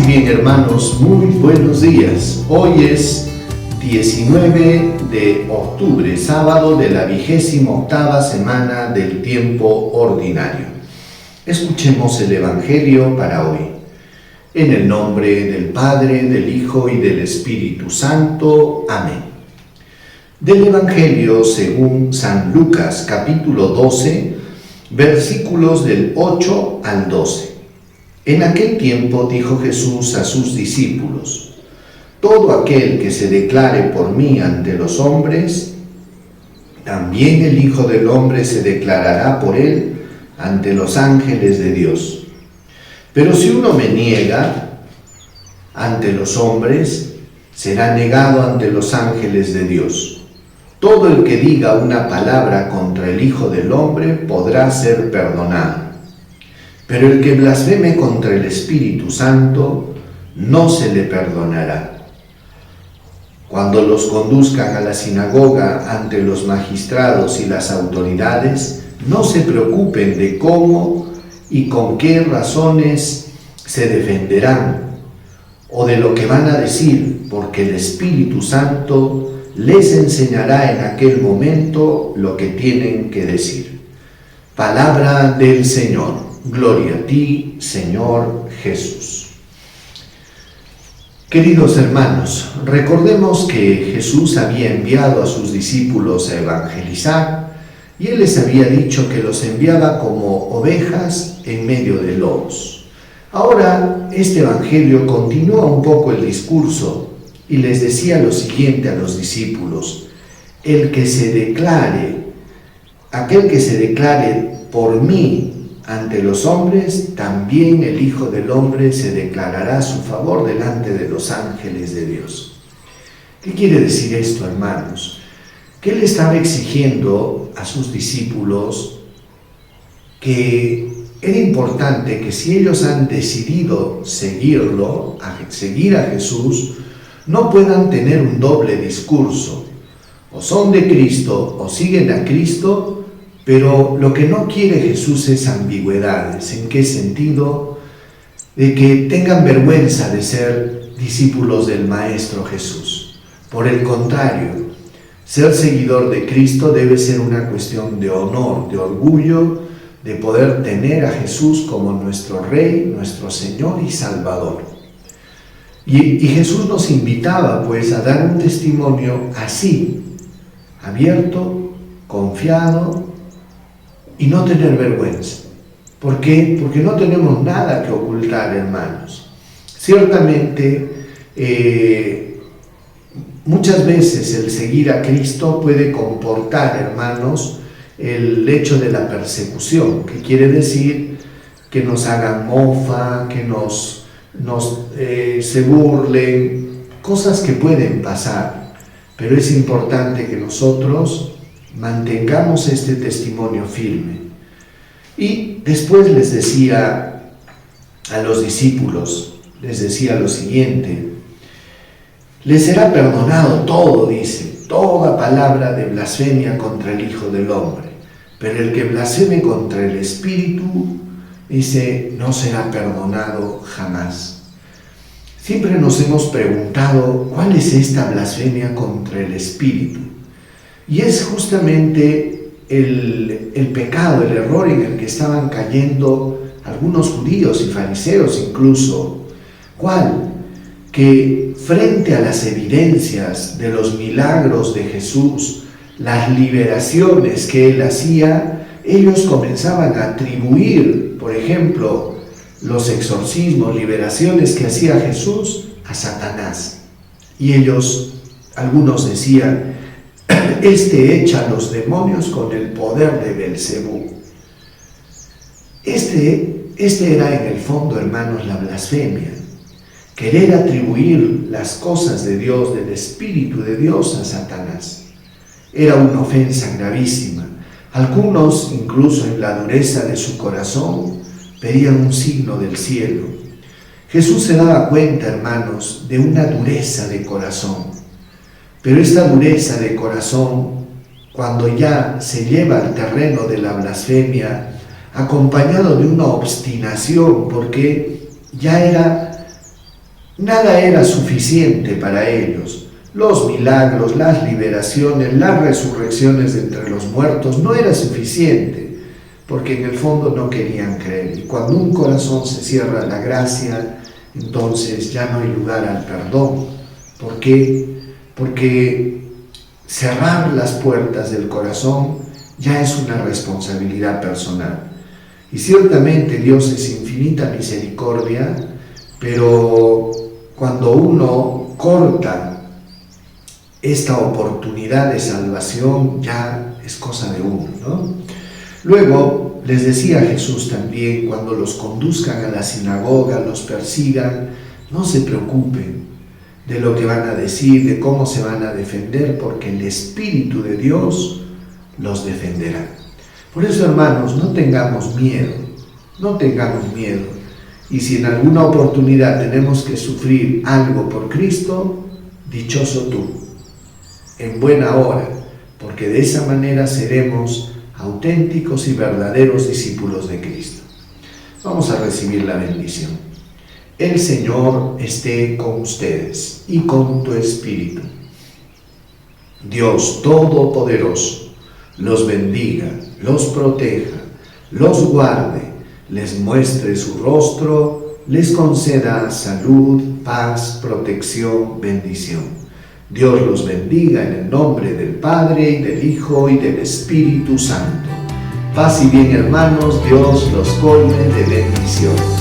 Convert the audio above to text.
bien, hermanos, muy buenos días. Hoy es 19 de octubre, sábado de la 28ª semana del tiempo ordinario. Escuchemos el Evangelio para hoy. En el nombre del Padre, del Hijo y del Espíritu Santo. Amén. Del Evangelio según San Lucas, capítulo 12, versículos del 8 al 12. En aquel tiempo dijo Jesús a sus discípulos: todo aquel que se declare por mí ante los hombres, también el Hijo del Hombre se declarará por él ante los ángeles de Dios. Pero si uno me niega ante los hombres, será negado ante los ángeles de Dios. Todo el que diga una palabra contra el Hijo del Hombre podrá ser perdonado. Pero el que blasfeme contra el Espíritu Santo no se le perdonará. Cuando los conduzcan a la sinagoga ante los magistrados y las autoridades, no se preocupen de cómo y con qué razones se defenderán o de lo que van a decir, porque el Espíritu Santo les enseñará en aquel momento lo que tienen que decir. Palabra del Señor. Gloria a ti, Señor Jesús. Queridos hermanos, recordemos que Jesús había enviado a sus discípulos a evangelizar y Él les había dicho que los enviaba como ovejas en medio de lobos. Ahora, este evangelio continúa un poco el discurso y les decía lo siguiente a los discípulos: aquel que se declare por mí ante los hombres, también el Hijo del Hombre se declarará a su favor delante de los ángeles de Dios. ¿Qué quiere decir esto, hermanos? Que Él estaba exigiendo a sus discípulos que era importante que si ellos han decidido seguir a Jesús, no puedan tener un doble discurso. O son de Cristo o siguen a Cristo, pero lo que no quiere Jesús es ambigüedades. ¿En qué sentido? De que tengan vergüenza de ser discípulos del Maestro Jesús. Por el contrario, ser seguidor de Cristo debe ser una cuestión de honor, de orgullo, de poder tener a Jesús como nuestro Rey, nuestro Señor y Salvador. Y Jesús nos invitaba pues a dar un testimonio así, abierto, confiado, y no tener vergüenza. ¿Por qué? Porque no tenemos nada que ocultar, hermanos. Ciertamente, muchas veces el seguir a Cristo puede comportar, hermanos, el hecho de la persecución, que quiere decir que nos hagan mofa, que se burlen, cosas que pueden pasar. Pero es importante que nosotros mantengamos este testimonio firme. Y después les decía a los discípulos, les decía lo siguiente: les será perdonado todo, dice, toda palabra de blasfemia contra el Hijo del Hombre, pero el que blasfeme contra el Espíritu, dice, no será perdonado jamás. Siempre nos hemos preguntado, ¿cuál es esta blasfemia contra el Espíritu? Y es justamente el pecado, el error en el que estaban cayendo algunos judíos y fariseos incluso. ¿Cuál? Que frente a las evidencias de los milagros de Jesús, las liberaciones que Él hacía, ellos comenzaban a atribuir, por ejemplo, los exorcismos, liberaciones que hacía Jesús a Satanás. Y algunos decían: este echa a los demonios con el poder de Belcebú. Este era en el fondo, hermanos, la blasfemia. Querer atribuir las cosas de Dios, del Espíritu de Dios, a Satanás. Era una ofensa gravísima. Algunos, incluso en la dureza de su corazón, pedían un signo del cielo. Jesús se daba cuenta, hermanos, de una dureza de corazón. Pero esta dureza de corazón, cuando ya se lleva al terreno de la blasfemia, acompañado de una obstinación, porque ya era Nada era suficiente para ellos. Los milagros, las liberaciones, las resurrecciones de entre los muertos no era suficiente, porque en el fondo no querían creer. Y cuando un corazón se cierra a la gracia, entonces ya no hay lugar al perdón. ¿Por qué? Porque cerrar las puertas del corazón ya es una responsabilidad personal. Y ciertamente Dios es infinita misericordia, pero cuando uno corta esta oportunidad de salvación, ya es cosa de uno, ¿no? Luego les decía Jesús también, cuando los conduzcan a la sinagoga, los persigan, no se preocupen de lo que van a decir, de cómo se van a defender, porque el Espíritu de Dios los defenderá. Por eso, hermanos, no tengamos miedo, no tengamos miedo. Y si en alguna oportunidad tenemos que sufrir algo por Cristo, dichoso tú, en buena hora, porque de esa manera seremos auténticos y verdaderos discípulos de Cristo. Vamos a recibir la bendición. El Señor esté con ustedes y con tu espíritu. Dios Todopoderoso los bendiga, los proteja, los guarde, les muestre su rostro, les conceda salud, paz, protección, bendición. Dios los bendiga en el nombre del Padre, y del Hijo, y del Espíritu Santo. Paz y bien, hermanos, Dios los colme de bendición.